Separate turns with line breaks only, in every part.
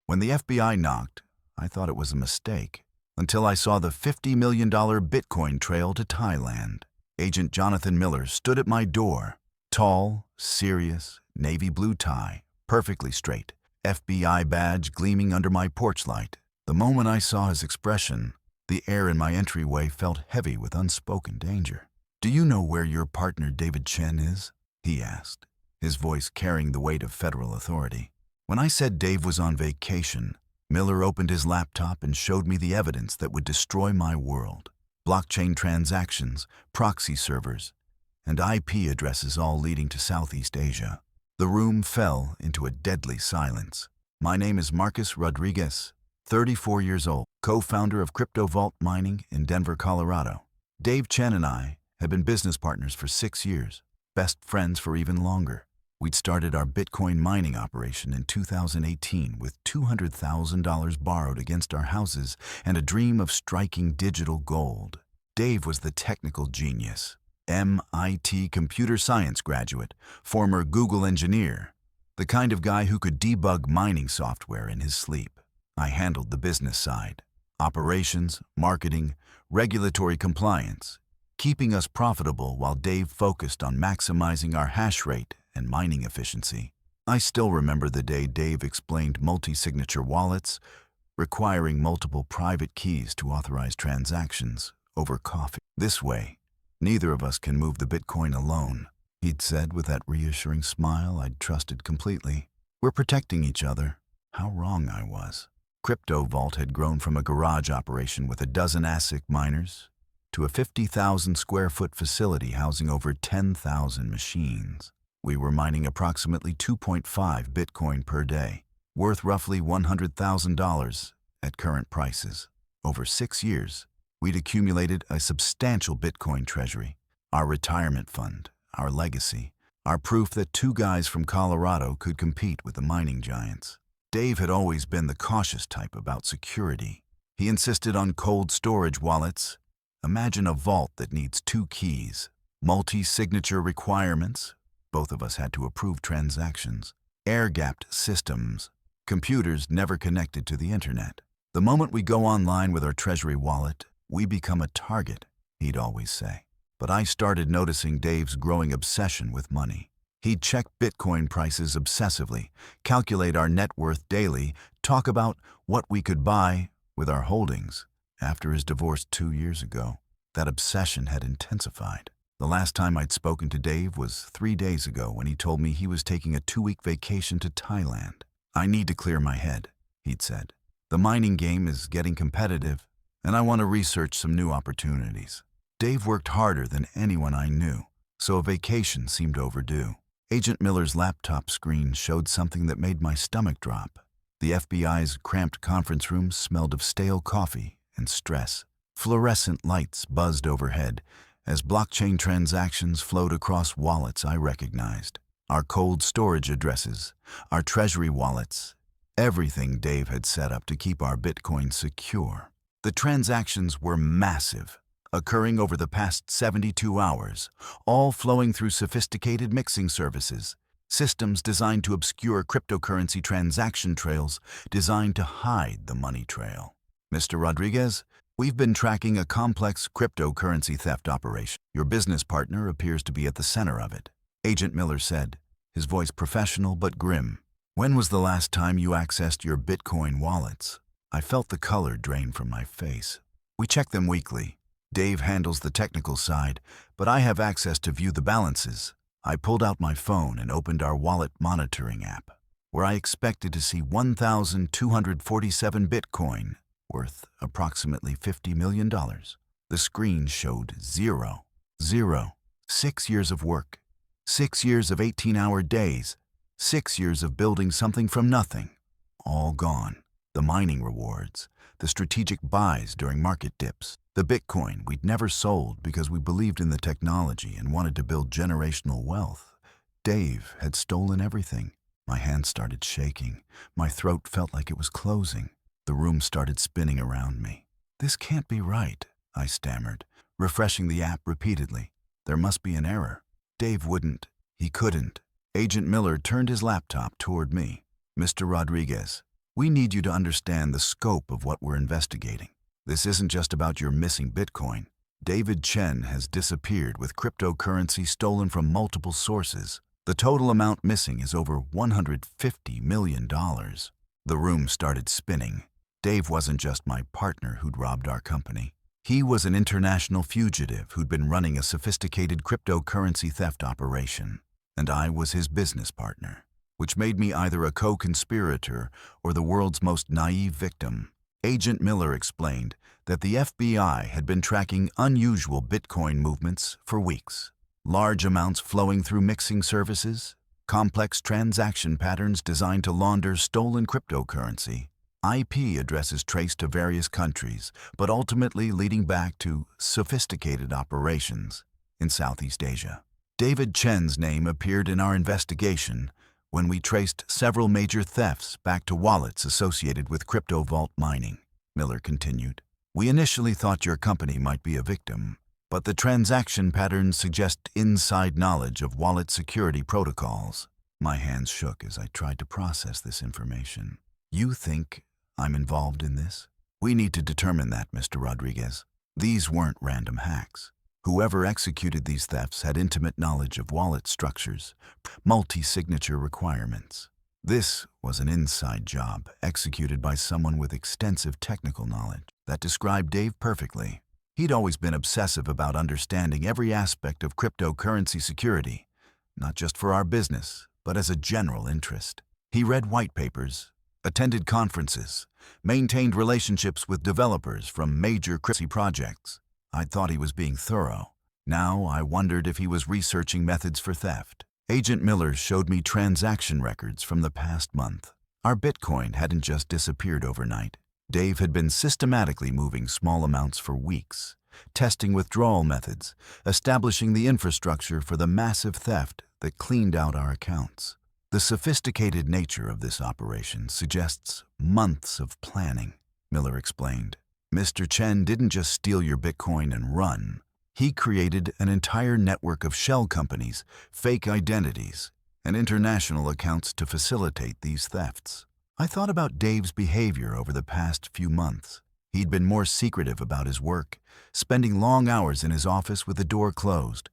When the FBI knocked, I thought it was a mistake, until I saw the $50 million Bitcoin trail to Thailand. Agent Jonathan Miller stood at my door, tall, serious, navy blue tie, perfectly straight, FBI badge gleaming under my porch light. The moment I saw his expression, the air in my entryway felt heavy with unspoken danger. "Do you know where your partner David Chen is?" he asked, his voice carrying the weight of federal authority. When I said Dave was on vacation, Miller opened his laptop and showed me the evidence that would destroy my world. Blockchain transactions, proxy servers, and IP addresses all leading to Southeast Asia. The room fell into a deadly silence. "My name is Marcus Rodriguez, 34 years old, co-founder of Crypto Vault Mining in Denver, Colorado. Dave Chen and I had been business partners for 6 years, best friends for even longer. We'd started our Bitcoin mining operation in 2018 with $200,000 borrowed against our houses and a dream of striking digital gold. Dave was the technical genius, MIT computer science graduate, former Google engineer, the kind of guy who could debug mining software in his sleep. I handled the business side, operations, marketing, regulatory compliance, keeping us profitable while Dave focused on maximizing our hash rate and mining efficiency. I still remember the day Dave explained multi-signature wallets, requiring multiple private keys to authorize transactions over coffee. "This way, neither of us can move the Bitcoin alone," he'd said with that reassuring smile I'd trusted completely. "We're protecting each other." How wrong I was. Crypto Vault had grown from a garage operation with a dozen ASIC miners to a 50,000 square foot facility housing over 10,000 machines. We were mining approximately 2.5 Bitcoin per day, worth roughly $100,000 at current prices. Over 6 years, we'd accumulated a substantial Bitcoin treasury, our retirement fund, our legacy, our proof that two guys from Colorado could compete with the mining giants. Dave had always been the cautious type about security. He insisted on cold storage wallets. Imagine a vault that needs 2 keys, multi-signature requirements. Both of us had to approve transactions. Air-gapped systems. Computers never connected to the internet. "The moment we go online with our treasury wallet, we become a target," he'd always say. But I started noticing Dave's growing obsession with money. He'd check Bitcoin prices obsessively, calculate our net worth daily, talk about what we could buy with our holdings. After his divorce 2 years ago, that obsession had intensified. The last time I'd spoken to Dave was 3 days ago when he told me he was taking a 2-week vacation to Thailand. "I need to clear my head," he'd said. "The mining game is getting competitive, and I want to research some new opportunities." Dave worked harder than anyone I knew, so a vacation seemed overdue. Agent Miller's laptop screen showed something that made my stomach drop. The FBI's cramped conference room smelled of stale coffee and stress. Fluorescent lights buzzed overhead as blockchain transactions flowed across wallets I recognized. Our cold storage addresses, our treasury wallets, everything Dave had set up to keep our Bitcoin secure. The transactions were massive, occurring over the past 72 hours, all flowing through sophisticated mixing services, systems designed to obscure cryptocurrency transaction trails designed to hide the money trail. "Mr. Rodriguez, we've been tracking a complex cryptocurrency theft operation. Your business partner appears to be at the center of it," Agent Miller said, his voice professional but grim. "When was the last time you accessed your Bitcoin wallets?" I felt the color drain from my face. "We check them weekly. Dave handles the technical side, but I have access to view the balances." I pulled out my phone and opened our wallet monitoring app, where I expected to see 1,247 Bitcoin, worth approximately $50 million. The screen showed zero. 6 years of work, 6 years of 18-hour days, 6 years of building something from nothing. All gone. The mining rewards, the strategic buys during market dips, the Bitcoin we'd never sold because we believed in the technology and wanted to build generational wealth. Dave had stolen everything. My hands started shaking. My throat felt like it was closing. The room started spinning around me. "This can't be right," I stammered, refreshing the app repeatedly. There must be an error. Dave wouldn't. He couldn't. Agent Miller turned his laptop toward me. "Mr. Rodriguez, We need you to understand the scope of what we're investigating. This isn't just about your missing Bitcoin. David Chen has disappeared with cryptocurrency stolen from multiple sources. The total amount missing is over $150 million. The room started spinning. Dave wasn't just my partner who'd robbed our company. He was an international fugitive who'd been running a sophisticated cryptocurrency theft operation, and I was his business partner, which made me either a co-conspirator or the world's most naive victim. Agent Miller explained that the FBI had been tracking unusual Bitcoin movements for weeks. Large amounts flowing through mixing services, complex transaction patterns designed to launder stolen cryptocurrency, IP addresses traced to various countries, but ultimately leading back to sophisticated operations in Southeast Asia. David Chen's name appeared in our investigation when we traced several major thefts back to wallets associated with crypto vault mining, Miller continued. We initially thought your company might be a victim, but the transaction patterns suggest inside knowledge of wallet security protocols. My hands shook as I tried to process this information. You think I'm involved in this? We need to determine that, Mr. Rodriguez. These weren't random hacks. Whoever executed these thefts had intimate knowledge of wallet structures, multi-signature requirements. This was an inside job executed by someone with extensive technical knowledge. That described Dave perfectly. He'd always been obsessive about understanding every aspect of cryptocurrency security, not just for our business, but as a general interest. He read white papers, attended conferences, maintained relationships with developers from major cryptocurrency projects. I thought he was being thorough. Now I wondered if he was researching methods for theft. Agent Miller showed me transaction records from the past month. Our Bitcoin hadn't just disappeared overnight. Dave had been systematically moving small amounts for weeks, testing withdrawal methods, establishing the infrastructure for the massive theft that cleaned out our accounts. The sophisticated nature of this operation suggests months of planning, Miller explained. Mr. Chen didn't just steal your Bitcoin and run. He created an entire network of shell companies, fake identities, and international accounts to facilitate these thefts. I thought about Dave's behavior over the past few months. He'd been more secretive about his work, spending long hours in his office with the door closed,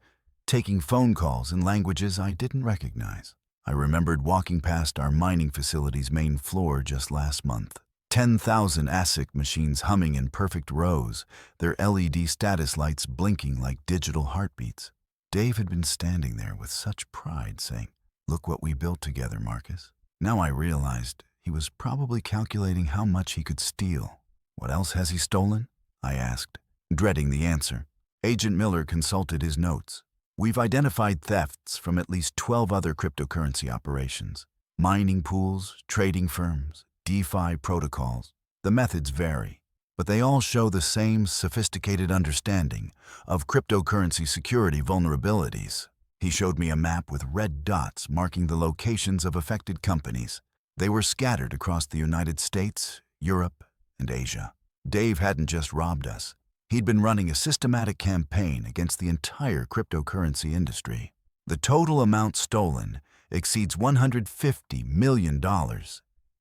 taking phone calls in languages I didn't recognize. I remembered walking past our mining facility's main floor just last month. 10,000 ASIC machines humming in perfect rows, their LED status lights blinking like digital heartbeats. Dave had been standing there with such pride, saying, "Look what we built together, Marcus." Now I realized he was probably calculating how much he could steal. What else has he stolen? I asked, dreading the answer. Agent Miller consulted his notes. We've identified thefts from at least 12 other cryptocurrency operations. Mining pools, trading firms, DeFi protocols. The methods vary, but they all show the same sophisticated understanding of cryptocurrency security vulnerabilities. He showed me a map with red dots marking the locations of affected companies. They were scattered across the United States, Europe, and Asia. Dave hadn't just robbed us. He'd been running a systematic campaign against the entire cryptocurrency industry. The total amount stolen exceeds $150 million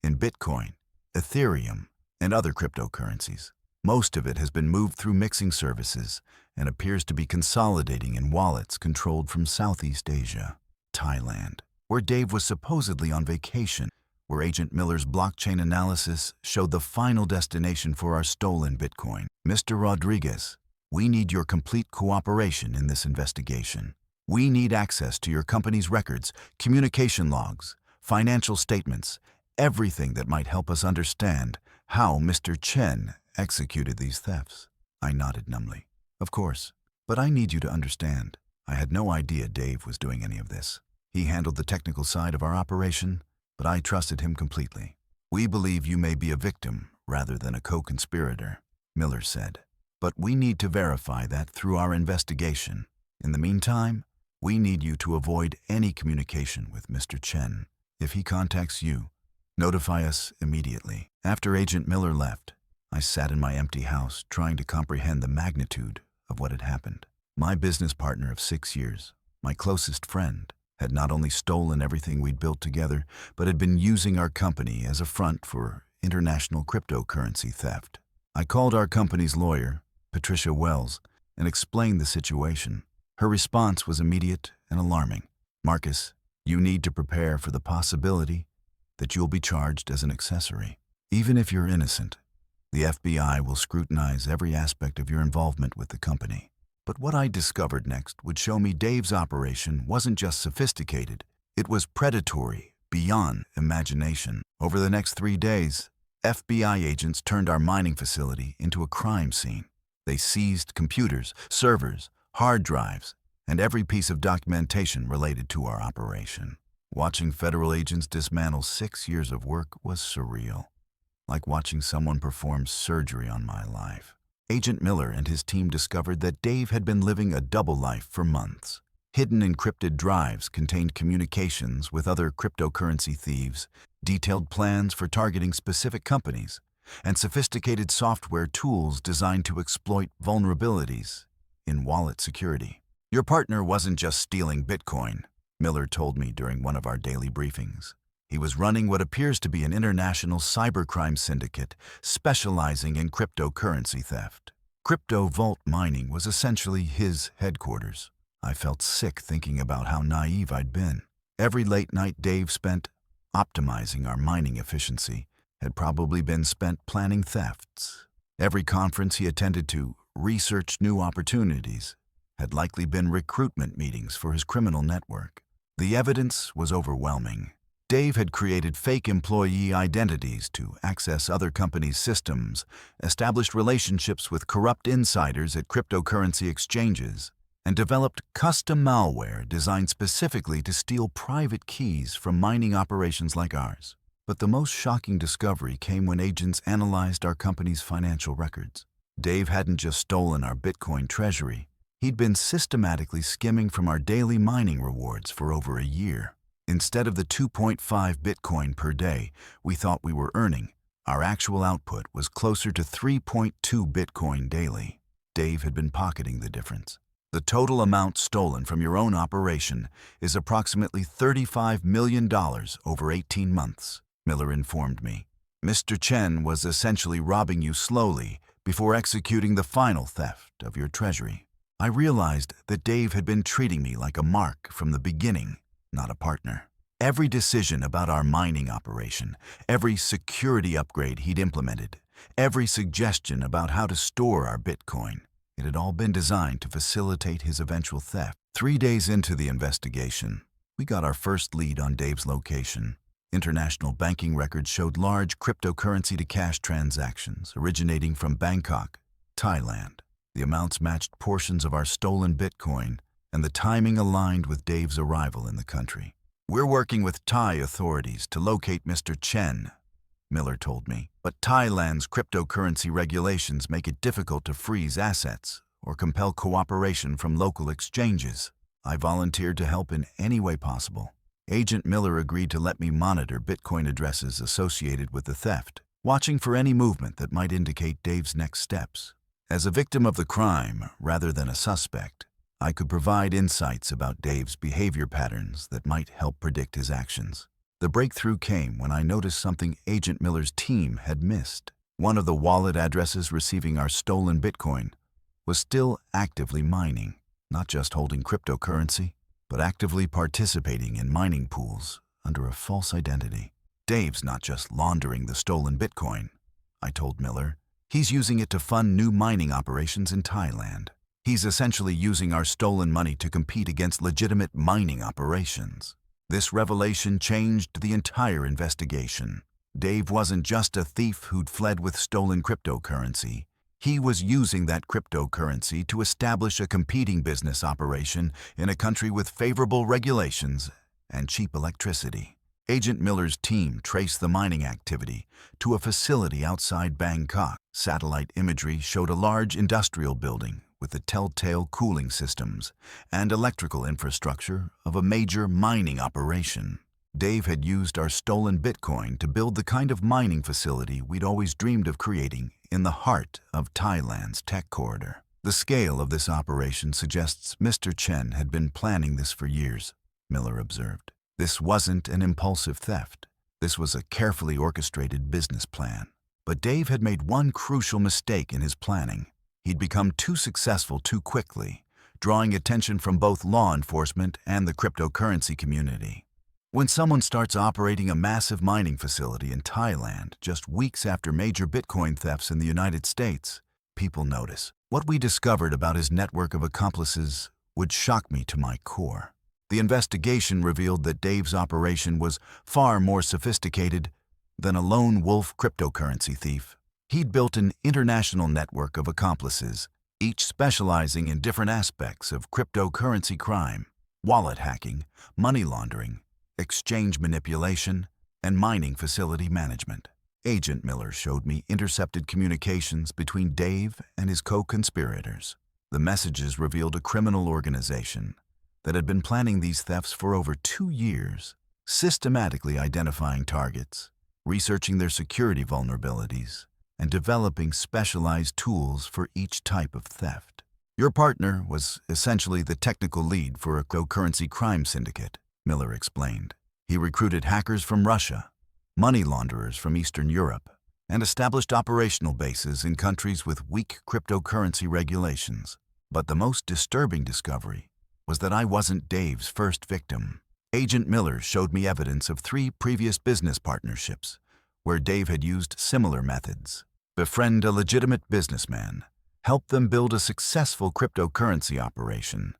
in Bitcoin, Ethereum, and other cryptocurrencies. Most of it has been moved through mixing services and appears to be consolidating in wallets controlled from Southeast Asia, Thailand, where Dave was supposedly on vacation, where Agent Miller's blockchain analysis showed the final destination for our stolen Bitcoin. Mr. Rodriguez, we need your complete cooperation in this investigation. We need access to your company's records, communication logs, financial statements, everything that might help us understand how Mr. Chen executed these thefts. I nodded numbly. Of course, but I need you to understand. I had no idea Dave was doing any of this. He handled the technical side of our operation, but I trusted him completely. We believe you may be a victim rather than a co-conspirator, Miller said. But we need to verify that through our investigation. In the meantime, we need you to avoid any communication with Mr. Chen. If he contacts you, notify us immediately. After Agent Miller left, I sat in my empty house trying to comprehend the magnitude of what had happened. My business partner of 6 years, my closest friend, had not only stolen everything we'd built together, but had been using our company as a front for international cryptocurrency theft. I called our company's lawyer, Patricia Wells, and explained the situation. Her response was immediate and alarming. "Marcus, you need to prepare for the possibility that you'll be charged as an accessory. Even if you're innocent, the FBI will scrutinize every aspect of your involvement with the company." But what I discovered next would show me Dave's operation wasn't just sophisticated, it was predatory, beyond imagination. Over the next 3 days, FBI agents turned our mining facility into a crime scene. They seized computers, servers, hard drives, and every piece of documentation related to our operation. Watching federal agents dismantle 6 years of work was surreal, like watching someone perform surgery on my life. Agent Miller and his team discovered that Dave had been living a double life for months. Hidden encrypted drives contained communications with other cryptocurrency thieves, detailed plans for targeting specific companies, and sophisticated software tools designed to exploit vulnerabilities in wallet security. "Your partner wasn't just stealing Bitcoin," Miller told me during one of our daily briefings. "He was running what appears to be an international cybercrime syndicate specializing in cryptocurrency theft. Crypto vault mining was essentially his headquarters." I felt sick thinking about how naive I'd been. Every late night Dave spent optimizing our mining efficiency had probably been spent planning thefts. Every conference he attended to research new opportunities had likely been recruitment meetings for his criminal network. The evidence was overwhelming. Dave had created fake employee identities to access other companies' systems, established relationships with corrupt insiders at cryptocurrency exchanges, and developed custom malware designed specifically to steal private keys from mining operations like ours. But the most shocking discovery came when agents analyzed our company's financial records. Dave hadn't just stolen our Bitcoin treasury, he'd been systematically skimming from our daily mining rewards for over a year. Instead of the 2.5 Bitcoin per day we thought we were earning, our actual output was closer to 3.2 Bitcoin daily. Dave had been pocketing the difference. "The total amount stolen from your own operation is approximately $35 million over 18 months, Miller informed me. "Mr. Chen was essentially robbing you slowly before executing the final theft of your treasury." I realized that Dave had been treating me like a mark from the beginning, not a partner. Every decision about our mining operation, every security upgrade he'd implemented, every suggestion about how to store our Bitcoin, it had all been designed to facilitate his eventual theft. 3 days into the investigation, we got our first lead on Dave's location. International banking records showed large cryptocurrency-to-cash transactions originating from Bangkok, Thailand. The amounts matched portions of our stolen Bitcoin, and the timing aligned with Dave's arrival in the country. "We're working with Thai authorities to locate Mr. Chen," Miller told me, "but Thailand's cryptocurrency regulations make it difficult to freeze assets or compel cooperation from local exchanges." I volunteered to help in any way possible. Agent Miller agreed to let me monitor Bitcoin addresses associated with the theft, watching for any movement that might indicate Dave's next steps. As a victim of the crime, rather than a suspect, I could provide insights about Dave's behavior patterns that might help predict his actions. The breakthrough came when I noticed something Agent Miller's team had missed. One of the wallet addresses receiving our stolen Bitcoin was still actively mining, not just holding cryptocurrency, but actively participating in mining pools under a false identity. "Dave's not just laundering the stolen Bitcoin," I told Miller. "He's using it to fund new mining operations in Thailand. He's essentially using our stolen money to compete against legitimate mining operations." This revelation changed the entire investigation. Dave wasn't just a thief who'd fled with stolen cryptocurrency. He was using that cryptocurrency to establish a competing business operation in a country with favorable regulations and cheap electricity. Agent Miller's team traced the mining activity to a facility outside Bangkok. Satellite imagery showed a large industrial building with the telltale cooling systems and electrical infrastructure of a major mining operation. Dave had used our stolen Bitcoin to build the kind of mining facility we'd always dreamed of creating in the heart of Thailand's tech corridor. "The scale of this operation suggests Mr. Chen had been planning this for years," Miller observed. "This wasn't an impulsive theft. This was a carefully orchestrated business plan. But Dave had made one crucial mistake in his planning. He'd become too successful too quickly, drawing attention from both law enforcement and the cryptocurrency community. When someone starts operating a massive mining facility in Thailand just weeks after major Bitcoin thefts in the United States, people notice. What we discovered about his network of accomplices would shock me to my core. The investigation revealed that Dave's operation was far more sophisticated than a lone wolf cryptocurrency thief. He'd built an international network of accomplices, each specializing in different aspects of cryptocurrency crime: wallet hacking, money laundering, exchange manipulation, and mining facility management. Agent Miller showed me intercepted communications between Dave and his co-conspirators. The messages revealed a criminal organization that had been planning these thefts for over 2 years, systematically identifying targets, researching their security vulnerabilities, and developing specialized tools for each type of theft. Your partner was essentially the technical lead for a cryptocurrency crime syndicate, Miller explained. He recruited hackers from Russia, money launderers from Eastern Europe, and established operational bases in countries with weak cryptocurrency regulations. But the most disturbing discovery was that I wasn't Dave's first victim. Agent Miller showed me evidence of 3 previous business partnerships where Dave had used similar methods: befriend a legitimate businessman, help them build a successful cryptocurrency operation,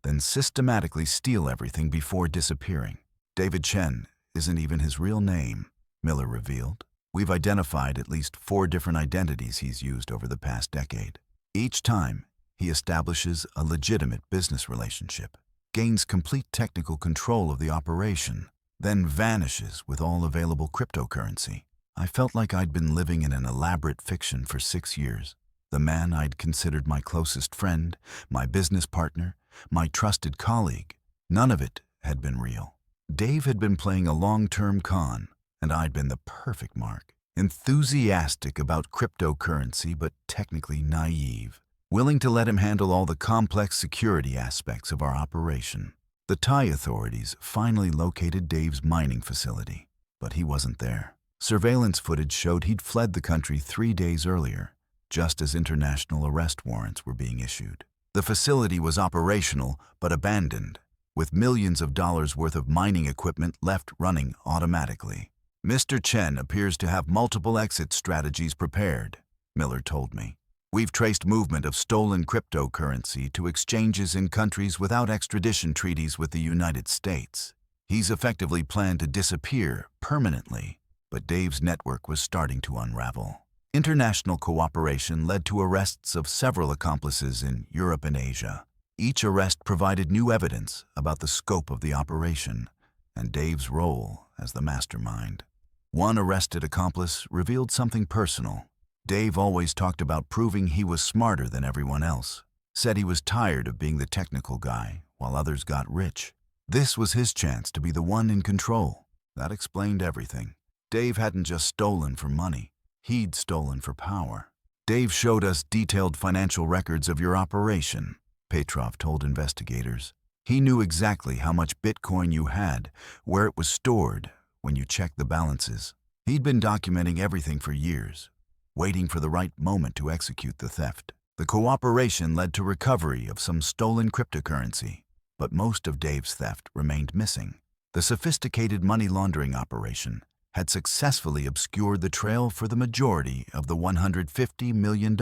then systematically steal everything before disappearing. David Chen isn't even his real name, Miller revealed. We've identified at least 4 different identities he's used over the past decade. Each time, he establishes a legitimate business relationship, gains complete technical control of the operation, then vanishes with all available cryptocurrency. I felt like I'd been living in an elaborate fiction for 6 years. The man I'd considered my closest friend, my business partner, my trusted colleague, none of it had been real. Dave had been playing a long-term con, and I'd been the perfect mark. Enthusiastic about cryptocurrency, but technically naive, willing to let him handle all the complex security aspects of our operation. The Thai authorities finally located Dave's mining facility, but he wasn't there. Surveillance footage showed he'd fled the country 3 days earlier, just as international arrest warrants were being issued. The facility was operational but abandoned, with millions of dollars worth of mining equipment left running automatically. Mr. Chen appears to have multiple exit strategies prepared, Miller told me. We've traced movement of stolen cryptocurrency to exchanges in countries without extradition treaties with the United States. He's effectively planned to disappear permanently, but Dave's network was starting to unravel. International cooperation led to arrests of several accomplices in Europe and Asia. Each arrest provided new evidence about the scope of the operation and Dave's role as the mastermind. One arrested accomplice revealed something personal. Dave always talked about proving he was smarter than everyone else, said he was tired of being the technical guy while others got rich. This was his chance to be the one in control. That explained everything. Dave hadn't just stolen for money, he'd stolen for power. Dave showed us detailed financial records of your operation, Petrov told investigators. He knew exactly how much Bitcoin you had, where it was stored, when you checked the balances. He'd been documenting everything for years, waiting for the right moment to execute the theft. The cooperation led to recovery of some stolen cryptocurrency, but most of Dave's theft remained missing. The sophisticated money laundering operation had successfully obscured the trail for the majority of the $150 million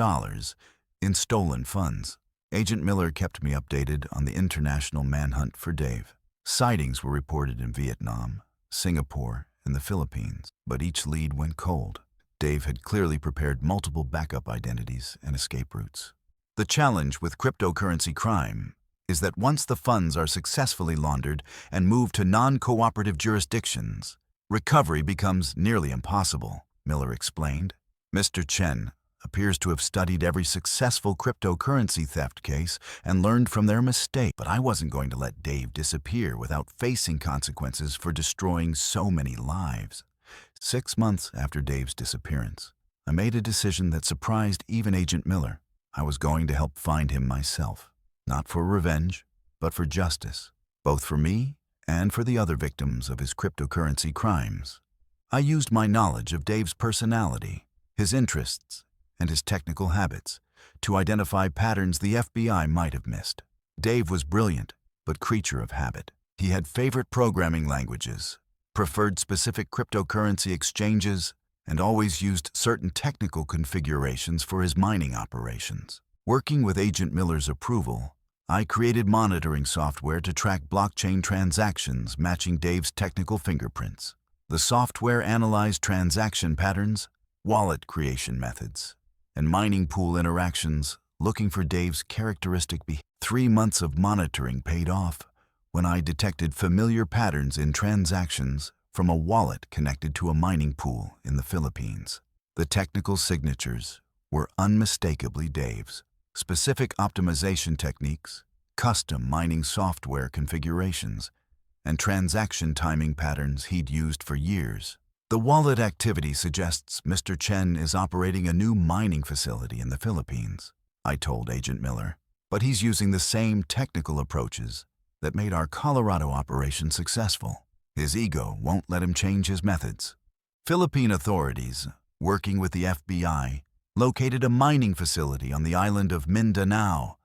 in stolen funds. Agent Miller kept me updated on the international manhunt for Dave. Sightings were reported in Vietnam, Singapore, and the Philippines, but each lead went cold. Dave had clearly prepared multiple backup identities and escape routes. The challenge with cryptocurrency crime is that once the funds are successfully laundered and moved to non-cooperative jurisdictions, recovery becomes nearly impossible, Miller explained. Mr. Chen appears to have studied every successful cryptocurrency theft case and learned from their mistake. But I wasn't going to let Dave disappear without facing consequences for destroying so many lives. 6 months after Dave's disappearance, I made a decision that surprised even Agent Miller. I was going to help find him myself, not for revenge, but for justice, both for me and for the other victims of his cryptocurrency crimes. I used my knowledge of Dave's personality, his interests, and his technical habits to identify patterns the FBI might have missed. Dave was brilliant, but creature of habit. He had favorite programming languages, preferred specific cryptocurrency exchanges, and always used certain technical configurations for his mining operations. Working with Agent Miller's approval, I created monitoring software to track blockchain transactions matching Dave's technical fingerprints. The software analyzed transaction patterns, wallet creation methods, and mining pool interactions, looking for Dave's characteristic behavior. 3 months of monitoring paid off when I detected familiar patterns in transactions from a wallet connected to a mining pool in the Philippines. The technical signatures were unmistakably Dave's. Specific optimization techniques, custom mining software configurations, and transaction timing patterns he'd used for years. The wallet activity suggests Mr. Chen is operating a new mining facility in the Philippines, I told Agent Miller, but he's using the same technical approaches that made our Colorado operation successful. His ego won't let him change his methods. Philippine authorities, working with the FBI, located a mining facility on the island of Mindanao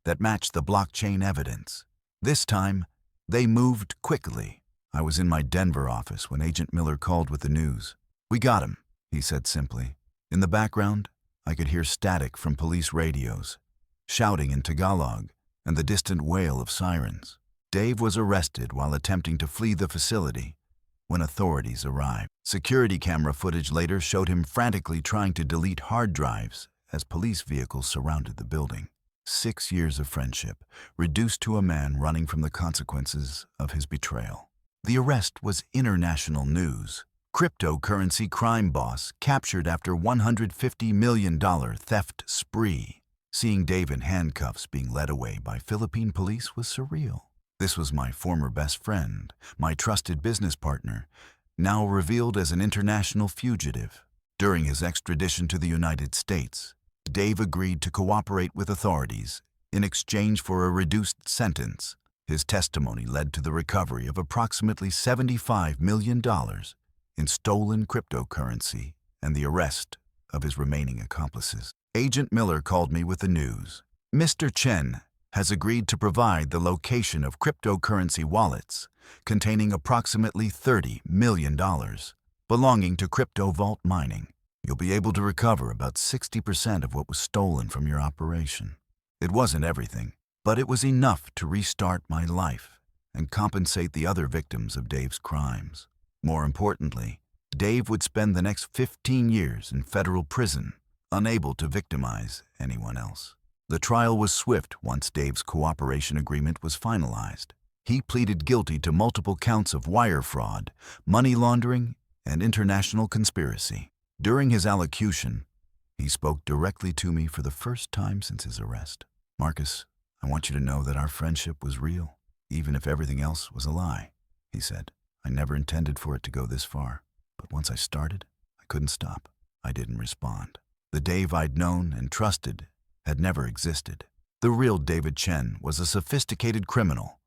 that matched the blockchain evidence. This time, they moved quickly. I was in my Denver office when Agent Miller called with the news. "We got him," he said simply. In the background, I could hear static from police radios, shouting in Tagalog, and the distant wail of sirens. Dave was arrested while attempting to flee the facility when authorities arrived. Security camera footage later showed him frantically trying to delete hard drives as police vehicles surrounded the building. 6 years of friendship, reduced to a man running from the consequences of his betrayal. The arrest was international news. Cryptocurrency crime boss captured after $150 million theft spree. Seeing Dave in handcuffs being led away by Philippine police was surreal. This was my former best friend, my trusted business partner, now revealed as an international fugitive. During his extradition to the United States, Dave agreed to cooperate with authorities in exchange for a reduced sentence. His testimony led to the recovery of approximately $75 million in stolen cryptocurrency and the arrest of his remaining accomplices. Agent Miller called me with the news. Mr. Chen has agreed to provide the location of cryptocurrency wallets containing approximately $30 million belonging to Crypto Vault Mining. You'll be able to recover about 60% of what was stolen from your operation. It wasn't everything, but it was enough to restart my life and compensate the other victims of Dave's crimes. More importantly, Dave would spend the next 15 years in federal prison, unable to victimize anyone else. The trial was swift once Dave's cooperation agreement was finalized. He pleaded guilty to multiple counts of wire fraud, money laundering, and international conspiracy. During his allocution, he spoke directly to me for the first time since his arrest. "Marcus, I want you to know that our friendship was real, even if everything else was a lie," he said. "I never intended for it to go this far, but once I started, I couldn't stop." I didn't respond. The Dave I'd known and trusted had never existed. The real David Chen was a sophisticated criminal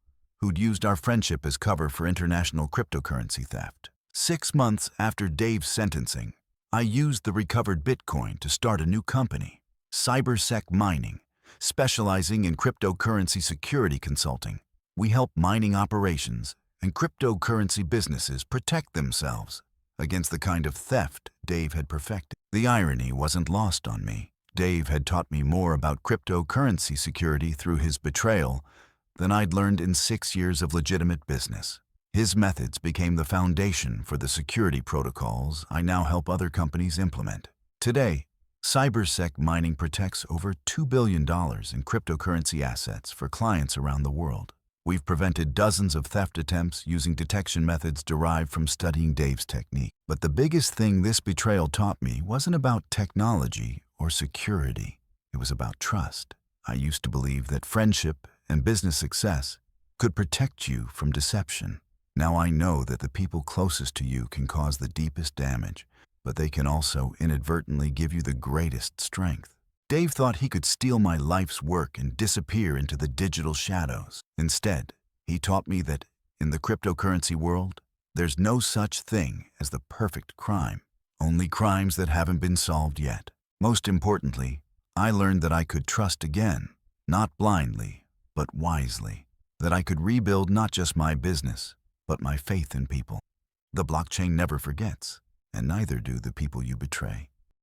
who'd used our friendship as cover for international cryptocurrency theft. 6 months after Dave's sentencing, I used the recovered Bitcoin to start a new company, CyberSec Mining, specializing in cryptocurrency security consulting. We help mining operations and cryptocurrency businesses protect themselves against the kind of theft Dave had perfected. The irony wasn't lost on me. Dave had taught me more about cryptocurrency security through his betrayal than I'd learned in 6 years of legitimate business. His methods became the foundation for the security protocols I now help other companies implement. Today, CyberSec Mining protects over $2 billion in cryptocurrency assets for clients around the world. We've prevented dozens of theft attempts using detection methods derived from studying Dave's technique. But the biggest thing this betrayal taught me wasn't about technology or security. It was about trust. I used to believe that friendship and business success could protect you from deception. Now I know that the people closest to you can cause the deepest damage, but they can also inadvertently give you the greatest strength. Dave thought he could steal my life's work and disappear into the digital shadows. Instead, he taught me that in the cryptocurrency world, There's no such thing as the perfect crime, only crimes that haven't been solved yet. Most importantly, I learned that I could trust again, not blindly, but wisely. That I could rebuild not just my business, but my faith in people. The blockchain never forgets, and neither do the people you betray.